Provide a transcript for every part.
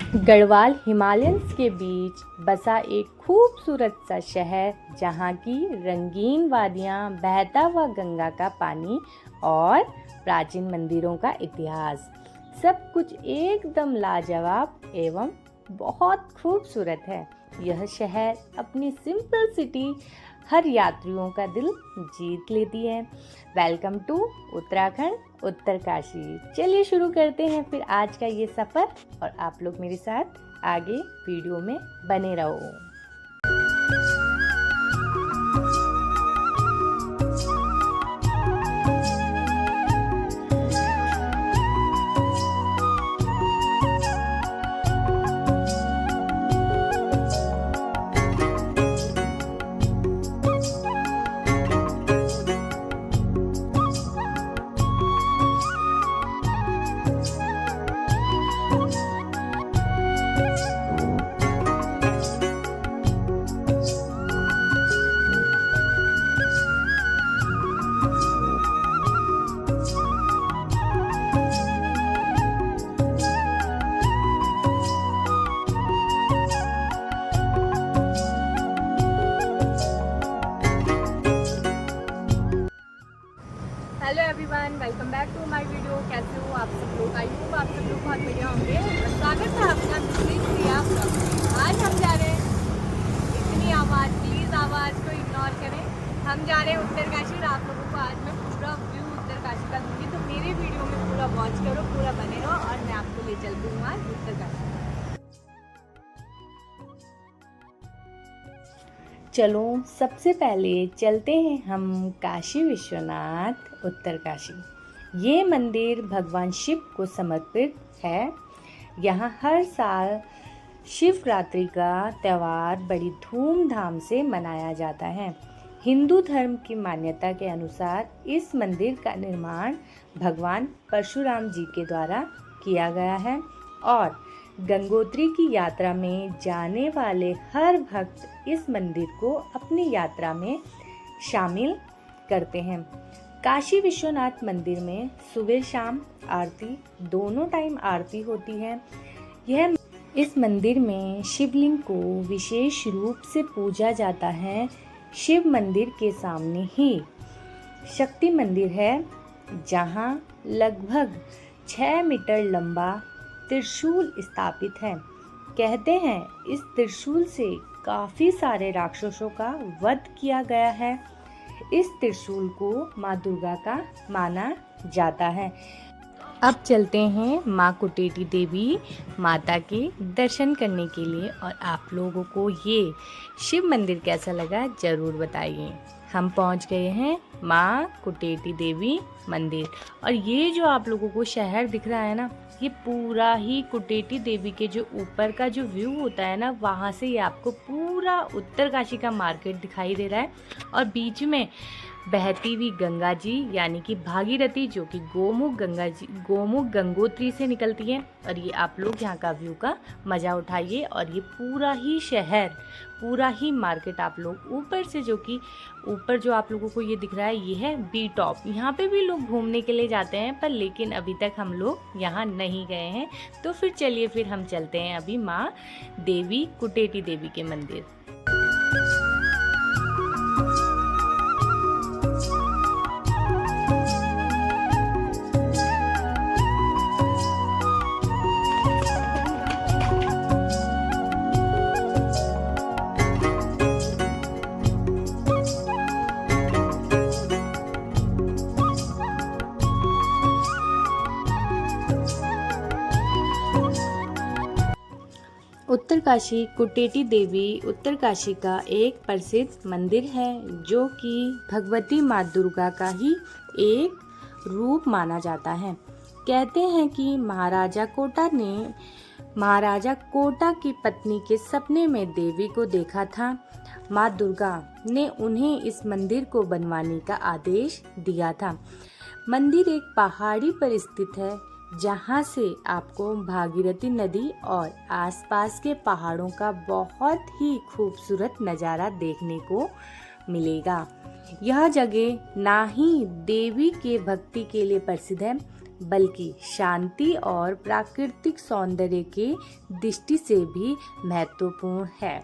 Garhwal Himalayans के बीच बसा एक खूबसूरत सा शहर, जहाँ की रंगीन वादियाँ, बहता हुआ गंगा का पानी और प्राचीन मंदिरों का इतिहास, सब कुछ एकदम लाजवाब एवं बहुत खूबसूरत है। यह शहर अपनी सिंपल सिटी हर यात्रियों का दिल जीत लेती है। Welcome to Uttarakhand Uttarkashi. चलिए शुरू करते हैं फिर आज का ये सफ़र, और आप लोग मेरे साथ आगे वीडियो में बने रहो। Hello everyone, welcome back to my video. कैसे हो आप सब लोग? आई होप आप सब लोग बहुत बढ़िया होंगे। और स्वागत है आपका मिस्ट्री प्रिया ब्लॉग में। आज हम जा रहे हैं, इतनी आवाज़, प्लीज़ आवाज़ को इग्नोर करें। हम जा रहे हैं उत्तरकाशी, और आप लोगों को आज मैं पूरा व्यू उत्तरकाशी का दूँगी, तो मेरे वीडियो में पूरा वॉच करो, पूरा बने रहो, और मैं आपको ले चलती हूँ आज उत्तरकाशी। चलो सबसे पहले चलते हैं हम काशी विश्वनाथ उत्तरकाशी। ये मंदिर भगवान शिव को समर्पित है। यहाँ हर साल शिवरात्रि का त्यौहार बड़ी धूमधाम से मनाया जाता है। हिंदू धर्म की मान्यता के अनुसार इस मंदिर का निर्माण भगवान परशुराम जी के द्वारा किया गया है, और गंगोत्री की यात्रा में जाने वाले हर भक्त इस मंदिर को अपनी यात्रा में शामिल करते हैं। काशी विश्वनाथ मंदिर में सुबह शाम आरती, दोनों टाइम आरती होती है। इस मंदिर में शिवलिंग को विशेष रूप से पूजा जाता है। शिव मंदिर के सामने ही शक्ति मंदिर है, जहां लगभग 6 मीटर लंबा त्रिशूल स्थापित है। कहते हैं इस त्रिशूल से काफ़ी सारे राक्षसों का वध किया गया है। इस त्रिशूल को माँ दुर्गा का माना जाता है। अब चलते हैं माँ कुटेटी देवी माता के दर्शन करने के लिए, और आप लोगों को ये शिव मंदिर कैसा लगा ज़रूर बताइए। हम पहुंच गए हैं माँ कुटेटी देवी मंदिर, और ये जो आप लोगों को शहर दिख रहा है ना, ये पूरा ही कुटेटी देवी के जो ऊपर का जो व्यू होता है ना, वहाँ से ये आपको पूरा उत्तरकाशी का मार्केट दिखाई दे रहा है। और बीच में बहती हुई गंगा जी यानी कि भागीरथी, जो कि गोमुख गंगोत्री से निकलती है। और ये आप लोग यहाँ का व्यू का मज़ा उठाइए। और ये पूरा ही शहर, पूरा ही मार्केट आप लोग ऊपर से, जो कि ऊपर जो आप लोगों को ये दिख रहा है, ये है बी टॉप। यहाँ पे भी लोग घूमने के लिए जाते हैं, पर लेकिन अभी तक हम लोग यहाँ नहीं गए हैं। तो फिर चलिए फिर हम चलते हैं अभी माँ देवी कुटेटी देवी के मंदिर। उत्तरकाशी कुटेटी देवी उत्तरकाशी का एक प्रसिद्ध मंदिर है, जो कि भगवती माँ दुर्गा का ही एक रूप माना जाता है। कहते हैं कि महाराजा कोटा की पत्नी के सपने में देवी को देखा था। माँ दुर्गा ने उन्हें इस मंदिर को बनवाने का आदेश दिया था। मंदिर एक पहाड़ी पर स्थित है, जहाँ से आपको भागीरथी नदी और आसपास के पहाड़ों का बहुत ही खूबसूरत नज़ारा देखने को मिलेगा। यह जगह ना ही देवी के भक्ति के लिए प्रसिद्ध है, बल्कि शांति और प्राकृतिक सौंदर्य की दृष्टि से भी महत्वपूर्ण है।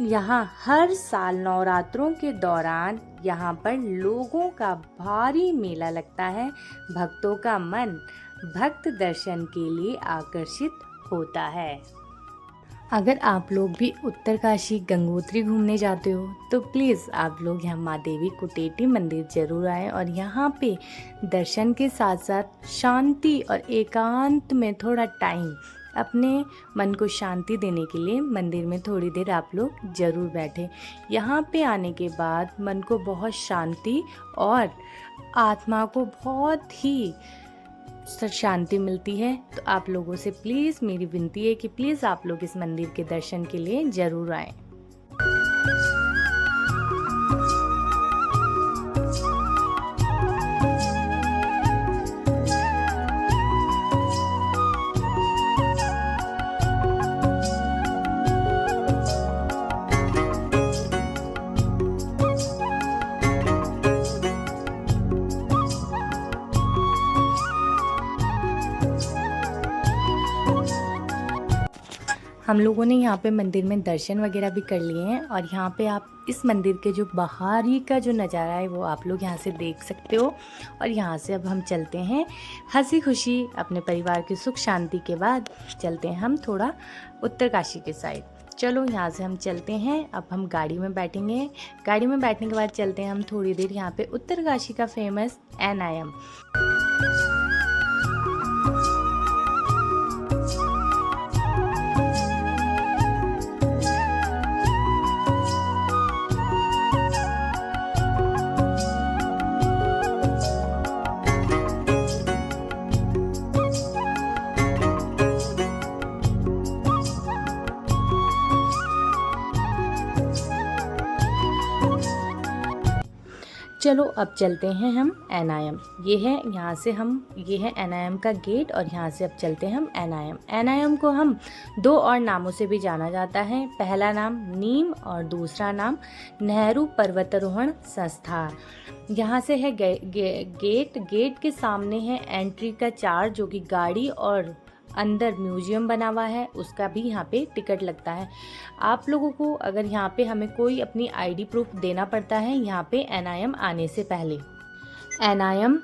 यहाँ हर साल नवरात्रों के दौरान यहाँ पर लोगों का भारी मेला लगता है। भक्तों का मन भक्त दर्शन के लिए आकर्षित होता है। अगर आप लोग भी उत्तरकाशी गंगोत्री घूमने जाते हो तो प्लीज़ आप लोग यहाँ माँ देवी कुटेटी मंदिर जरूर आएँ और यहाँ पे दर्शन के साथ साथ शांति और एकांत में थोड़ा टाइम अपने मन को शांति देने के लिए मंदिर में थोड़ी देर आप लोग ज़रूर बैठें। यहाँ पे आने के बाद मन को बहुत शांति और आत्मा को बहुत ही शांति मिलती है। तो आप लोगों से प्लीज़ मेरी विनती है कि प्लीज़ आप लोग इस मंदिर के दर्शन के लिए ज़रूर आएँ। हम लोगों ने यहाँ पे मंदिर में दर्शन वगैरह भी कर लिए हैं और यहाँ पे आप इस मंदिर के जो बाहरी का जो नज़ारा है वो आप लोग यहाँ से देख सकते हो। और यहाँ से अब हम चलते हैं हंसी खुशी अपने परिवार की सुख शांति के बाद चलते हैं हम थोड़ा उत्तरकाशी के साइड। चलो यहाँ से हम चलते हैं। अब हम गाड़ी में बैठेंगे। गाड़ी में बैठने के बाद चलते हैं हम थोड़ी देर यहाँ पे उत्तरकाशी का फेमस NIM। चलो अब चलते हैं हम NIM। ये है यहाँ से हम ये है NIM का गेट और यहाँ से अब चलते हैं हम NIM। NIM को हम दो और नामों से भी जाना जाता है। पहला नाम नीम और दूसरा नाम नेहरू पर्वतारोहण संस्था। यहाँ से है गेट के सामने है एंट्री का चार्ज जो कि गाड़ी और अंदर म्यूजियम बना हुआ है उसका भी यहाँ पे टिकट लगता है। आप लोगों को अगर यहाँ पे हमें कोई अपनी ID प्रूफ देना पड़ता है यहाँ पे NIM आने से पहले। NIM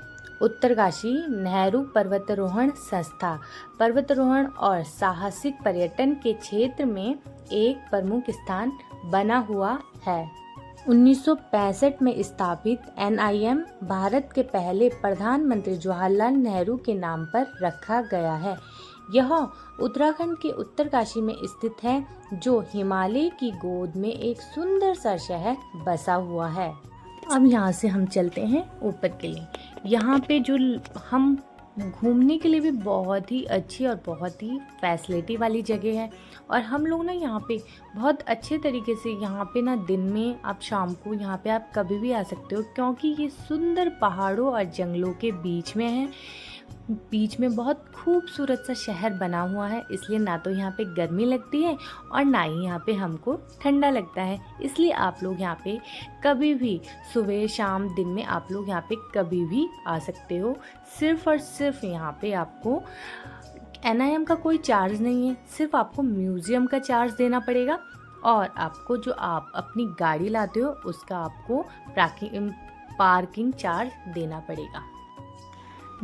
उत्तरकाशी नेहरू पर्वतारोहण संस्था पर्वतारोहण और साहसिक पर्यटन के क्षेत्र में एक प्रमुख स्थान बना हुआ है। 1965 में स्थापित NIM भारत के पहले प्रधानमंत्री जवाहरलाल नेहरू के नाम पर रखा गया है। यह उत्तराखंड के उत्तरकाशी में स्थित है जो हिमालय की गोद में एक सुंदर सा शहर बसा हुआ है। अब यहाँ से हम चलते हैं ऊपर के लिए। यहाँ पे जो हम घूमने के लिए भी बहुत ही अच्छी और बहुत ही फैसिलिटी वाली जगह है और हम लोग ना यहाँ पे बहुत अच्छे तरीके से यहाँ पे ना दिन में आप शाम को यहाँ पे आप कभी भी आ सकते हो क्योंकि ये सुंदर पहाड़ों और जंगलों के बीच में है। बीच में बहुत खूबसूरत सा शहर बना हुआ है इसलिए ना तो यहाँ पे गर्मी लगती है और ना ही यहाँ पे हमको ठंडा लगता है। इसलिए आप लोग यहाँ पे कभी भी सुबह शाम दिन में आप लोग यहाँ पे कभी भी आ सकते हो। सिर्फ और सिर्फ यहाँ पे आपको NIM का कोई चार्ज नहीं है, सिर्फ आपको म्यूज़ियम का चार्ज देना पड़ेगा और आपको जो आप अपनी गाड़ी लाते हो उसका आपको पार्किंग चार्ज देना पड़ेगा।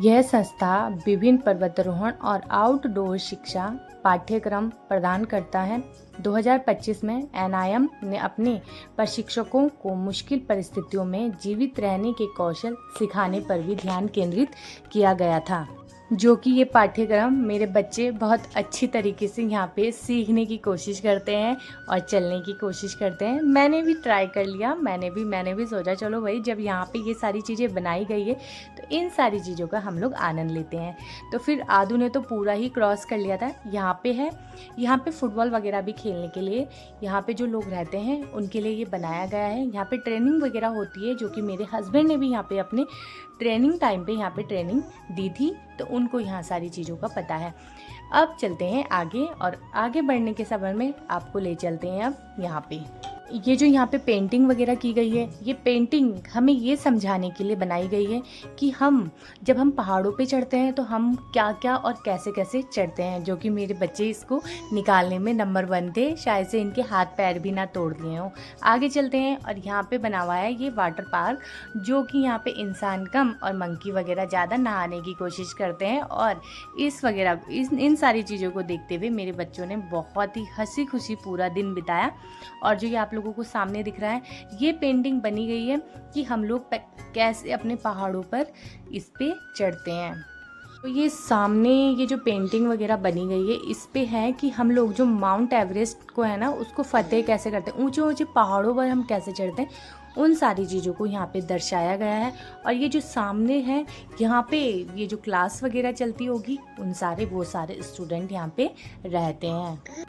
यह संस्था विभिन्न पर्वतारोहण और आउटडोर शिक्षा पाठ्यक्रम प्रदान करता है। 2025 में NIM ने अपने प्रशिक्षकों को मुश्किल परिस्थितियों में जीवित रहने के कौशल सिखाने पर भी ध्यान केंद्रित किया गया था, जो कि ये पाठ्यक्रम मेरे बच्चे बहुत अच्छी तरीके से यहाँ पे सीखने की कोशिश करते हैं और चलने की कोशिश करते हैं। मैंने भी ट्राई कर लिया, मैंने भी सोचा चलो भाई जब यहाँ पे ये सारी चीज़ें बनाई गई है तो इन सारी चीज़ों का हम लोग आनंद लेते हैं। तो फिर आदू ने तो पूरा ही क्रॉस कर लिया था। यहाँ पे फुटबॉल वगैरह भी खेलने के लिए यहाँ पे जो लोग रहते हैं उनके लिए ये बनाया गया है। यहाँ पे ट्रेनिंग वगैरह होती है जो कि मेरे हस्बैंड ने भी यहाँ पे अपने ट्रेनिंग टाइम पे यहाँ पे ट्रेनिंग दी थी तो उनको यहाँ सारी चीज़ों का पता है। अब चलते हैं आगे और आगे बढ़ने के समय में आपको ले चलते हैं अब यहाँ पे ये जो यहाँ पे पेंटिंग वगैरह की गई है, ये पेंटिंग हमें ये समझाने के लिए बनाई गई है कि जब हम पहाड़ों पे चढ़ते हैं तो हम क्या क्या और कैसे कैसे चढ़ते हैं, जो कि मेरे बच्चे इसको निकालने में नंबर 1 थे, शायद से इनके हाथ पैर भी ना तोड़ दिए हों। आगे चलते हैं और यहाँ पे बना हुआ है ये वाटर पार्क, जो कि यहाँ पे इंसान कम और मंकी वगैरह ज़्यादा नहाने की कोशिश करते हैं। और इन सारी चीज़ों को देखते हुए मेरे बच्चों ने बहुत ही हंसी खुशी पूरा दिन बिताया। और जो ये आप लोगों को सामने दिख रहा है, ये पेंटिंग बनी गई है कि हम लोग कैसे अपने पहाड़ों पर इस पे चढ़ते हैं। तो ये सामने ये जो पेंटिंग वगैरह बनी गई है, इस पे है कि हम लोग जो माउंट एवरेस्ट को है ना, उसको फतेह कैसे करते हैं, ऊंचे ऊंचे पहाड़ों पर हम कैसे चढ़ते हैं, उन सारी चीज़ों को यहाँ पे दर्शाया गया है। और ये जो सामने है, यहाँ पे ये जो क्लास वगैरह चलती होगी, वो सारे स्टूडेंट यहाँ पे रहते हैं।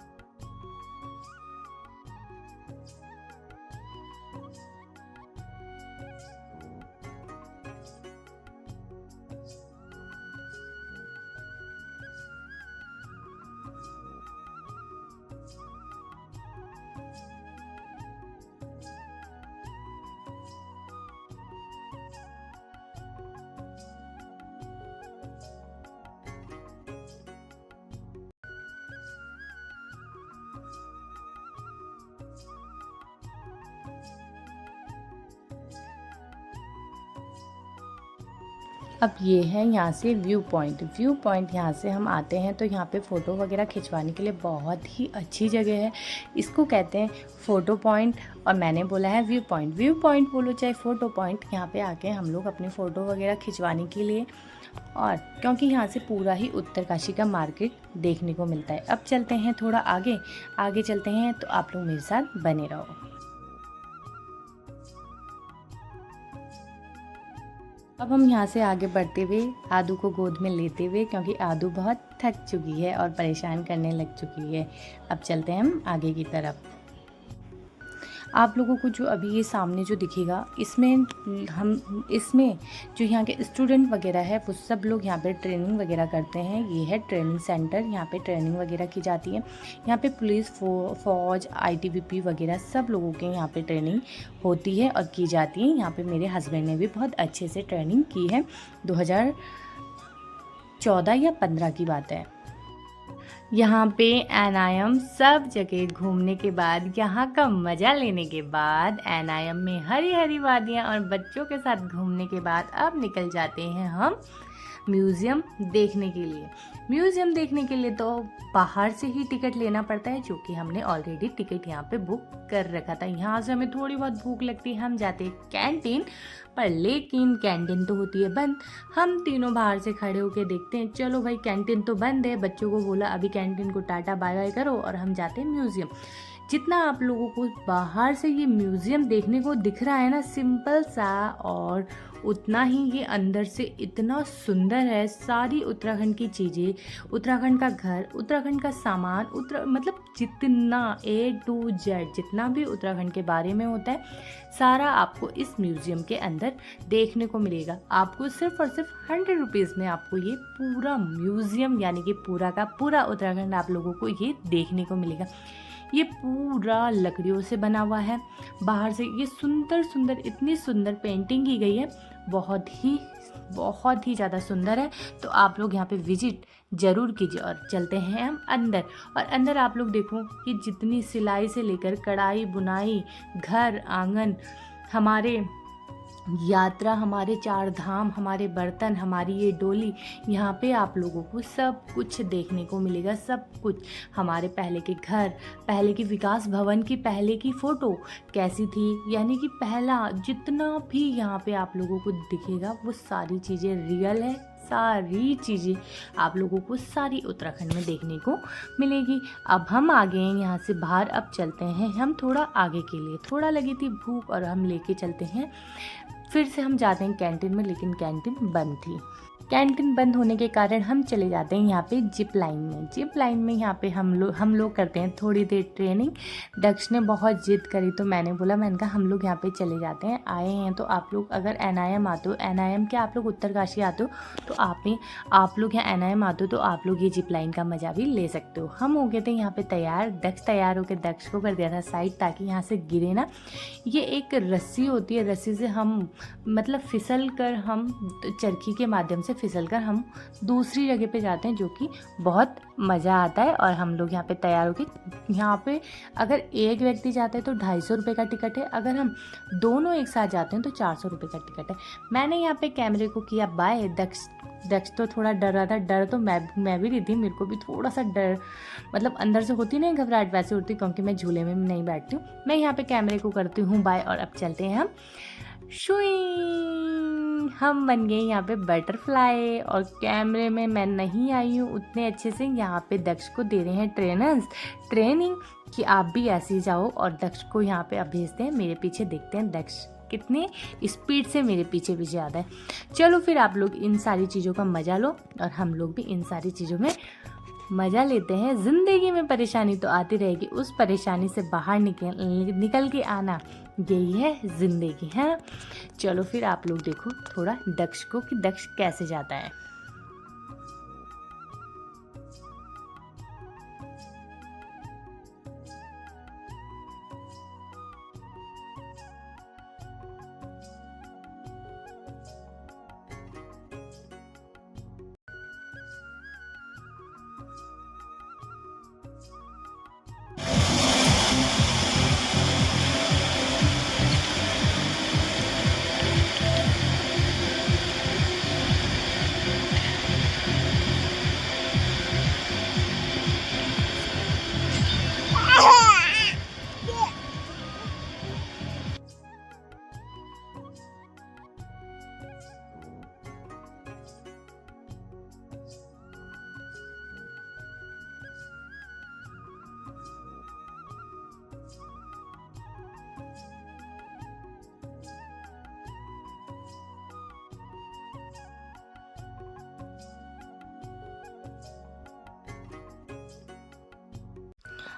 अब ये है यहाँ से व्यू पॉइंट यहाँ से हम आते हैं तो यहाँ पे फ़ोटो वगैरह खिंचवाने के लिए बहुत ही अच्छी जगह है। इसको कहते हैं फ़ोटो पॉइंट, और मैंने बोला है व्यू पॉइंट बोलो चाहे फ़ोटो पॉइंट। यहाँ पे आके हम लोग अपने फ़ोटो वगैरह खिंचवाने के लिए, और क्योंकि यहाँ से पूरा ही उत्तरकाशी का मार्केट देखने को मिलता है। अब चलते हैं थोड़ा आगे चलते हैं, तो आप लोग मेरे साथ बने रहो। अब हम यहाँ से आगे बढ़ते हुए आदू को गोद में लेते हुए, क्योंकि आदू बहुत थक चुकी है और परेशान करने लग चुकी है। अब चलते हैं हम आगे की तरफ। आप लोगों को जो अभी ये सामने जो दिखेगा, इसमें जो यहाँ के स्टूडेंट वगैरह है, वो सब लोग यहाँ पे ट्रेनिंग वगैरह करते हैं। ये है ट्रेनिंग सेंटर, यहाँ पे ट्रेनिंग वगैरह की जाती है। यहाँ पे पुलिस, फौज, ITBP वगैरह सब लोगों के यहाँ पे ट्रेनिंग होती है और की जाती है। यहाँ पे मेरे हस्बैंड ने भी बहुत अच्छे से ट्रेनिंग की है। 2014 या 15 की बात है। यहाँ पे NIM सब जगह घूमने के बाद, यहाँ का मज़ा लेने के बाद, NIM में हरी हरी वादियाँ और बच्चों के साथ घूमने के बाद अब निकल जाते हैं हम म्यूज़ियम देखने के लिए। म्यूज़ियम देखने के लिए तो बाहर से ही टिकट लेना पड़ता है, जो कि हमने ऑलरेडी टिकट यहाँ पे बुक कर रखा था। यहाँ से हमें थोड़ी बहुत भूख लगती है, हम जाते हैं कैंटीन पर, लेकिन कैंटीन तो होती है बंद। हम तीनों बाहर से खड़े होकर देखते हैं, चलो भाई कैंटीन तो बंद है। बच्चों को बोला अभी कैंटीन को टाटा बाय बाय करो, और हम जाते हैं म्यूज़ियम। जितना आप लोगों को बाहर से ये म्यूज़ियम देखने को दिख रहा है ना, सिंपल सा, और उतना ही ये अंदर से इतना सुंदर है। सारी उत्तराखंड की चीज़ें, उत्तराखंड का घर, उत्तराखंड का सामान, मतलब जितना A to Z जितना भी उत्तराखंड के बारे में होता है, सारा आपको इस म्यूज़ियम के अंदर देखने को मिलेगा। आपको सिर्फ और सिर्फ 100 रुपीज़ में आपको ये पूरा म्यूज़ियम, यानी कि पूरा का पूरा उत्तराखंड आप लोगों को ये देखने को मिलेगा। ये पूरा लकड़ियों से बना हुआ है। बाहर से ये सुंदर इतनी सुंदर पेंटिंग की गई है, बहुत ही ज़्यादा सुंदर है। तो आप लोग यहाँ पे विजिट ज़रूर कीजिए। और चलते हैं हम अंदर, और अंदर आप लोग देखो कि जितनी सिलाई से लेकर कढ़ाई बुनाई, घर आंगन, हमारे यात्रा, हमारे 4 धाम, हमारे बर्तन, हमारी ये डोली, यहाँ पे आप लोगों को सब कुछ देखने को मिलेगा। सब कुछ, हमारे पहले के घर, पहले की विकास भवन की पहले की फ़ोटो कैसी थी, यानी कि पहला जितना भी यहाँ पे आप लोगों को दिखेगा, वो सारी चीज़ें रियल है। सारी चीज़ें आप लोगों को सारी उत्तराखंड में देखने को मिलेगी। अब हम आ गए हैं यहाँ से बाहर। अब चलते हैं हम थोड़ा आगे के लिए। थोड़ा लगी थी भूख और हम लेके चलते हैं, फिर से हम जाते हैं कैंटीन में, लेकिन कैंटीन बंद थी। कैंटीन बंद होने के कारण हम चले जाते हैं यहाँ पे जिप लाइन में। जिप लाइन में यहाँ पे हम लोग करते हैं थोड़ी देर ट्रेनिंग। दक्ष ने बहुत जिद करी तो मैंने बोला, मैंने कहा हम लोग यहाँ पे चले जाते हैं। आए हैं तो आप लोग अगर NIM आते हो, NIM के आप लोग उत्तरकाशी आते हो तो आप लोग यहाँ NIM आते हो तो आप लोग ये जिप लाइन का मज़ा भी ले सकते हो। हम हो गए थे यहाँ पे तैयार। दक्ष तैयार होकर दक्ष को कर दिया था साइड ताकि यहाँ से गिरे ना। ये एक रस्सी होती है, रस्सी से हम मतलब फिसल कर, हम चरखी के माध्यम से फिसल कर हम दूसरी जगह पे जाते हैं, जो कि बहुत मज़ा आता है। और हम लोग यहाँ पे तैयार होकर, यहाँ पे अगर एक व्यक्ति जाता है तो 250 रुपये का टिकट है, अगर हम दोनों एक साथ जाते हैं तो 400 रुपये का टिकट है। मैंने यहाँ पे कैमरे को किया बाय। दक्ष तो थोड़ा डर रहा था। डर तो मैं भी रही थी, मेरे को भी थोड़ा सा डर मतलब अंदर से होती नहीं घबराहट, वैसे होती क्योंकि मैं झूले में नहीं बैठती हूँ। मैं यहाँ पे कैमरे को करती हूँ बाय। और अब चलते हैं हम शुई। हम बन गए यहाँ पे बटरफ्लाई। और कैमरे में मैं नहीं आई हूँ उतने अच्छे से। यहाँ पे दक्ष को दे रहे हैं ट्रेनर्स ट्रेनिंग कि आप भी ऐसे ही जाओ। और दक्ष को यहाँ पे अब भेजते हैं मेरे पीछे। देखते हैं दक्ष कितने स्पीड से मेरे पीछे पीछे आता है। चलो फिर आप लोग इन सारी चीज़ों का मज़ा लो और हम लोग भी इन सारी चीज़ों में मज़ा लेते हैं। ज़िंदगी में परेशानी तो आती रहेगी, उस परेशानी से बाहर निकल के आना, यही है ज़िंदगी, है ना। चलो फिर आप लोग देखो थोड़ा दक्ष को कि दक्ष कैसे जाता है।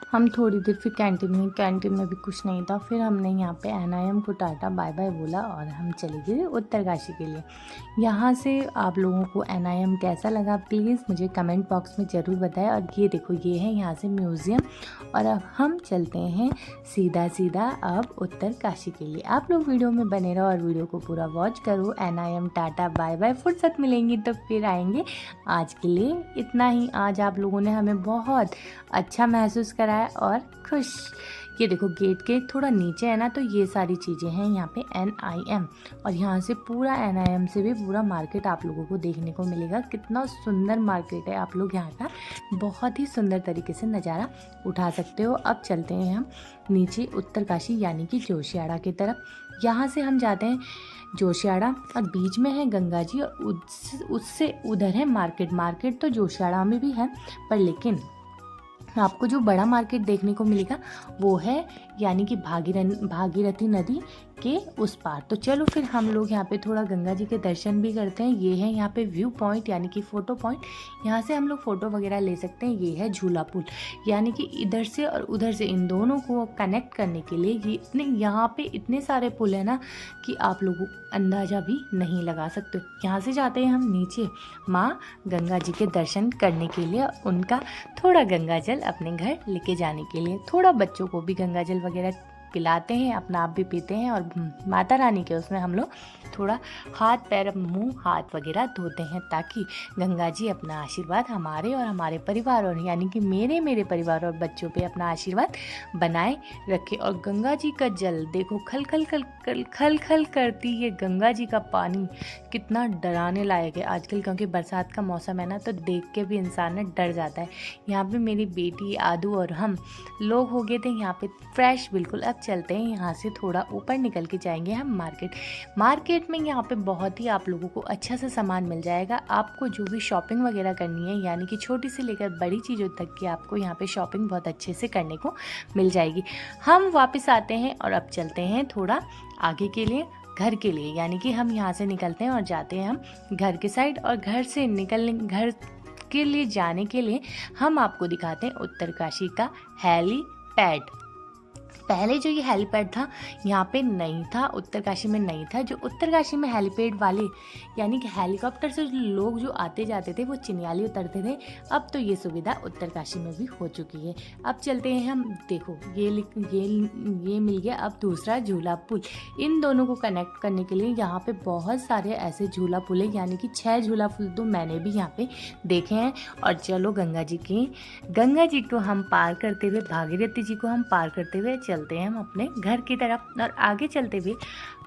हम थोड़ी देर फिर कैंटीन में भी कुछ नहीं था। फिर हमने यहाँ पे NIM को टाटा बाय बाय बोला और हम चले गए उत्तरकाशी के लिए। यहाँ से आप लोगों को NIM कैसा लगा प्लीज़ मुझे कमेंट बॉक्स में ज़रूर बताएं। और ये देखो ये है यहाँ से म्यूज़ियम। और अब हम चलते हैं सीधा अब उत्तरकाशी के लिए। आप लोग वीडियो में बने रहो और वीडियो को पूरा वॉच करो। NIM टाटा बाय बाय, फुर्सत मिलेंगी तो फिर आएंगे। आज के लिए इतना ही। आज आप लोगों ने हमें बहुत अच्छा महसूस कराया और खुश। ये देखो गेट के थोड़ा नीचे है ना, तो ये सारी चीज़ें हैं यहाँ पे NIM। और यहाँ से पूरा NIM से भी पूरा मार्केट आप लोगों को देखने को मिलेगा। कितना सुंदर मार्केट है, आप लोग यहाँ का बहुत ही सुंदर तरीके से नज़ारा उठा सकते हो। अब चलते हैं हम नीचे उत्तरकाशी यानी कि जोशियाड़ा की तरफ। यहाँ से हम जाते हैं जोशियाड़ा और बीच में है गंगा जी और उससे उधर है मार्केट तो जोशियाड़ा में भी है, पर लेकिन आपको जो बड़ा मार्केट देखने को मिलेगा वो है यानी कि भागीरथी नदी के उस पार। तो चलो फिर हम लोग यहाँ पे थोड़ा गंगा जी के दर्शन भी करते हैं। ये है यहाँ पे व्यू पॉइंट यानी कि फ़ोटो पॉइंट, यहाँ से हम लोग फ़ोटो वगैरह ले सकते हैं। ये है झूला पुल यानी कि इधर से और उधर से इन दोनों को कनेक्ट करने के लिए ये यहाँ पे इतने सारे पुल है ना कि आप लोगों अंदाज़ा भी नहीं लगा सकते। यहाँ से जाते हैं हम नीचे माँ गंगा जी के दर्शन करने के लिए, उनका थोड़ा गंगा जल अपने घर लेके जाने के लिए। थोड़ा बच्चों को भी गंगा जल वगैरह पिलाते हैं, अपना आप भी पीते हैं। और माता रानी के उसमें हम लोग थोड़ा हाथ पैर मुंह हाथ वगैरह धोते हैं ताकि गंगा जी अपना आशीर्वाद हमारे और हमारे परिवार और यानी कि मेरे परिवार और बच्चों पे अपना आशीर्वाद बनाए रखे। और गंगा जी का जल देखो खल खल करती है गंगा जी का पानी, कितना डराने लायक है आजकल, क्योंकि बरसात का मौसम है ना, तो देख के भी इंसान डर जाता है। यहाँ पे मेरी बेटी आदू और हम लोग हो गए थे यहाँ पे फ्रेश बिल्कुल। अब चलते हैं यहाँ से थोड़ा ऊपर निकल के जाएंगे हम मार्केट में। यहाँ पे बहुत ही आप लोगों को अच्छा सा सामान मिल जाएगा। आपको जो भी शॉपिंग वगैरह करनी है यानी कि छोटी से लेकर बड़ी चीज़ों तक की आपको यहाँ पे शॉपिंग बहुत अच्छे से करने को मिल जाएगी। हम वापस आते हैं और अब चलते हैं थोड़ा आगे के लिए घर के लिए, यानी कि हम यहाँ से निकलते हैं और जाते हैं हम घर के साइड। और घर से घर के लिए जाने के लिए हम आपको दिखाते हैं उत्तरकाशी का हेलीपैड। पहले जो ये हेलीपैड था यहाँ पे नहीं था, उत्तरकाशी में नहीं था। जो उत्तरकाशी में हेलीपैड वाले यानी कि हेलीकॉप्टर से लोग जो आते जाते थे वो चिन्याली उतरते थे। अब तो ये सुविधा उत्तरकाशी में भी हो चुकी है। अब चलते हैं हम, देखो ये मिल गया अब दूसरा झूला पुल। इन दोनों को कनेक्ट करने के लिए यहाँ पे बहुत सारे ऐसे झूला पुल है, यानी कि 6 झूला पुल तो मैंने भी यहाँ पे देखे हैं। और चलो गंगा जी को हम पार करते हुए, भागीरथी जी को हम पार करते हुए चलते हैं हम अपने घर की तरफ। और आगे चलते हुए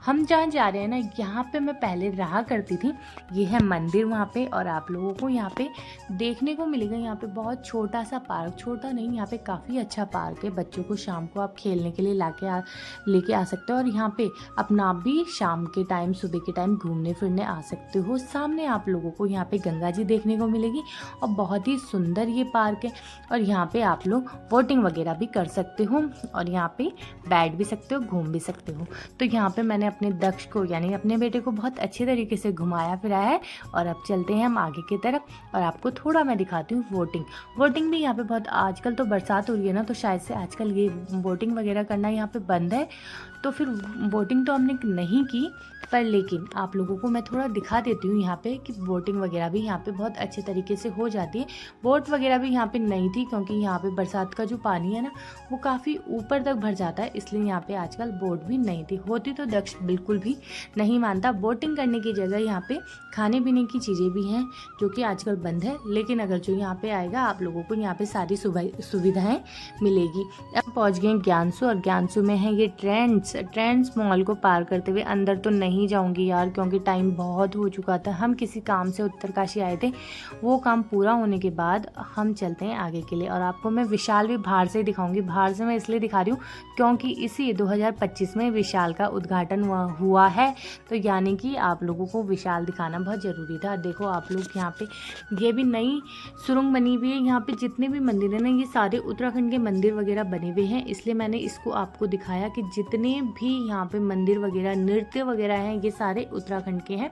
हम जहाँ जा रहे हैं ना, यहाँ पे मैं पहले रहा करती थी। ये है मंदिर वहाँ पे, और आप लोगों को यहाँ पे देखने को मिलेगा यहाँ पे बहुत छोटा सा पार्क, छोटा नहीं, यहाँ पे काफ़ी अच्छा पार्क है। बच्चों को शाम को आप खेलने के लिए लेके आ सकते हो। और यहाँ पे अपना भी शाम के टाइम, सुबह के टाइम घूमने फिरने आ सकते हो। सामने आप लोगों को यहाँ पे गंगा जी देखने को मिलेगी और बहुत ही सुंदर ये पार्क है। और यहाँ पे आप लोग बोटिंग वगैरह भी कर सकते हो और यहाँ पे बैठ भी सकते हो, घूम भी सकते हो। तो यहाँ पे मैंने अपने दक्ष को यानी अपने बेटे को बहुत अच्छे तरीके से घुमाया फिराया है। और अब चलते हैं हम आगे की तरफ और आपको थोड़ा मैं दिखाती हूँ बोटिंग भी यहाँ पे बहुत, आजकल तो बरसात हो रही है ना, तो शायद से आजकल ये बोटिंग वगैरह करना यहाँ पे बंद है। तो फिर बोटिंग तो हमने नहीं की, पर लेकिन आप लोगों को मैं थोड़ा दिखा देती हूँ यहाँ पे कि बोटिंग वगैरह भी यहाँ पे बहुत अच्छे तरीके से हो जाती है। बोट वगैरह भी यहाँ पे नहीं थी, क्योंकि यहाँ पे बरसात का जो पानी है ना वो काफ़ी ऊपर तक भर जाता है, इसलिए यहाँ पे आजकल बोट भी नहीं थी। होती तो दक्ष बिल्कुल भी नहीं मानता। बोटिंग करने की जगह यहाँ पे खाने पीने की चीज़ें भी हैं जो कि आजकल बंद है, लेकिन अगर जो यहाँ पे आएगा आप लोगों को यहाँ पे सारी सुविधाएँ मिलेगी। अब पहुँच गए ज्ञानसू, और ज्ञानसू में है ये ट्रेंड्स मॉल को पार करते हुए। अंदर तो नहीं जाऊंगी यार, क्योंकि टाइम बहुत हो चुका था। हम किसी काम से उत्तरकाशी आए थे, वो काम पूरा होने के बाद हम चलते हैं आगे के लिए। और आपको मैं विशाल भी बाहर से दिखाऊंगी। बाहर से मैं इसलिए दिखा रही हूँ क्योंकि इसी 2025 में विशाल का उद्घाटन हुआ है, तो यानी कि आप लोगों को विशाल दिखाना बहुत ज़रूरी था। देखो आप लोग यहाँ पे ये भी नई सुरंग बनी हुई है। यहाँ पे जितने भी मंदिर हैं ना, ये सारे उत्तराखंड के मंदिर वगैरह बने हुए हैं, इसलिए मैंने इसको आपको दिखाया कि जितने भी यहाँ पे मंदिर वगैरह, नृत्य वगैरह हैं, ये सारे उत्तराखंड के हैं।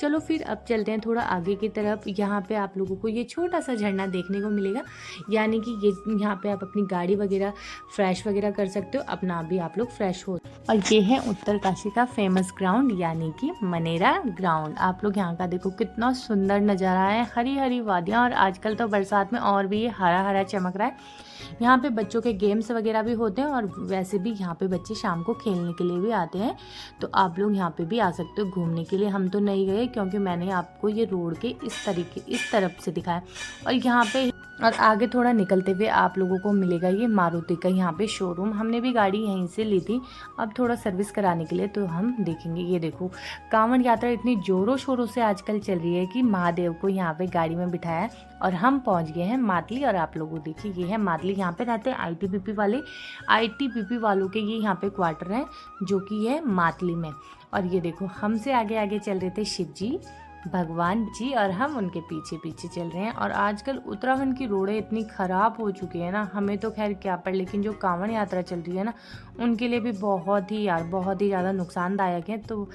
चलो फिर अब चलते हैं थोड़ा आगे की तरफ। यहाँ पे आप लोगों को ये छोटा सा झरना देखने को मिलेगा, यानी कि ये यहाँ पे आप अपनी गाड़ी वगैरह फ्रेश वगैरह कर सकते हो, अपना भी आप लोग फ्रेश हो। और ये है उत्तरकाशी का फेमस ग्राउंड, यानी कि मनेरा ग्राउंड। आप लोग यहाँ का देखो कितना सुंदर नज़ारा है, हरी हरी वादियाँ, और आजकल तो बरसात में और भी ये हरा हरा चमक रहा है। यहाँ पे बच्चों के गेम्स वगैरह भी होते हैं, और वैसे भी यहाँ पे बच्चे शाम को खेलने के लिए भी आते हैं, तो आप लोग यहाँ पे भी आ सकते हो घूमने के लिए। हम तो नहीं गए क्योंकि मैंने आपको ये रोड के इस तरफ से दिखाया। और यहाँ पे और आगे थोड़ा निकलते हुए आप लोगों को मिलेगा ये मारुति का यहाँ पे शोरूम। हमने भी गाड़ी यहीं से ली थी, अब थोड़ा सर्विस कराने के लिए, तो हम देखेंगे। ये देखो कांवड़ यात्रा इतनी ज़ोरों शोरों से आजकल चल रही है कि महादेव को यहाँ पे गाड़ी में बिठाया और हम पहुँच गए हैं मातली। और आप लोगों देखिए ये है मातली, यहाँ पे रहते हैं आईटीबीपी वालों के ये यहाँ पे क्वार्टर हैं, जो कि है मातली में। और ये देखो हमसे आगे आगे चल रहे थे शिव जी, भगवान जी, और हम उनके पीछे पीछे चल रहे हैं। और आजकल उत्तराखंड की रोडें इतनी ख़राब हो चुकी है ना, हमें तो खैर क्या, पर लेकिन जो कांवड़ यात्रा चल रही है ना, उनके लिए भी बहुत ही ज़्यादा नुकसानदायक है। तो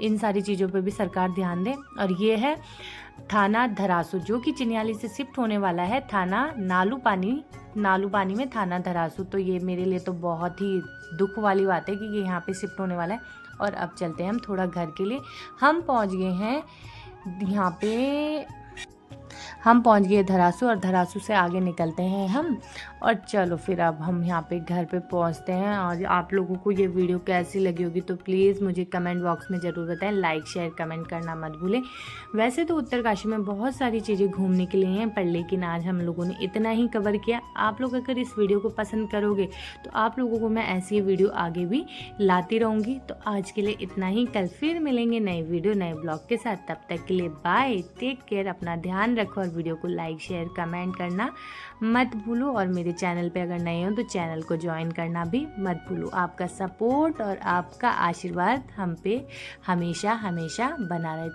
इन सारी चीज़ों पे भी सरकार ध्यान दे। और ये है थाना धरासू, जो कि चिन्याली से शिफ्ट होने वाला है, थाना नालूपानी में थाना धरासू। तो ये मेरे लिए तो बहुत ही दुख वाली बात है कि ये यहाँ पे शिफ्ट होने वाला है। और अब चलते हैं हम थोड़ा घर के लिए। हम पहुँच गए हैं यहाँ पे, हम पहुंच गए धरासू, और धरासू से आगे निकलते हैं हम। और चलो फिर अब हम यहाँ पे घर पे पहुँचते हैं। और आप लोगों को ये वीडियो कैसी लगी होगी तो प्लीज़ मुझे कमेंट बॉक्स में ज़रूर बताएं। लाइक शेयर कमेंट करना मत भूलें। वैसे तो उत्तरकाशी में बहुत सारी चीज़ें घूमने के लिए हैं, पर लेकिन आज हम लोगों ने इतना ही कवर किया। आप लोग अगर इस वीडियो को पसंद करोगे तो आप लोगों को मैं ऐसी वीडियो आगे भी लाती रहूँगी। तो आज के लिए इतना ही, कल फिर मिलेंगे नए वीडियो नए ब्लॉग के साथ। तब तक के लिए बाय, टेक केयर, अपना ध्यान रखो, और वीडियो को लाइक शेयर कमेंट करना मत भूलो। और मेरे चैनल पे अगर नए हो तो चैनल को ज्वाइन करना भी मत भूलो। आपका सपोर्ट और आपका आशीर्वाद हम पे हमेशा हमेशा बना रहे।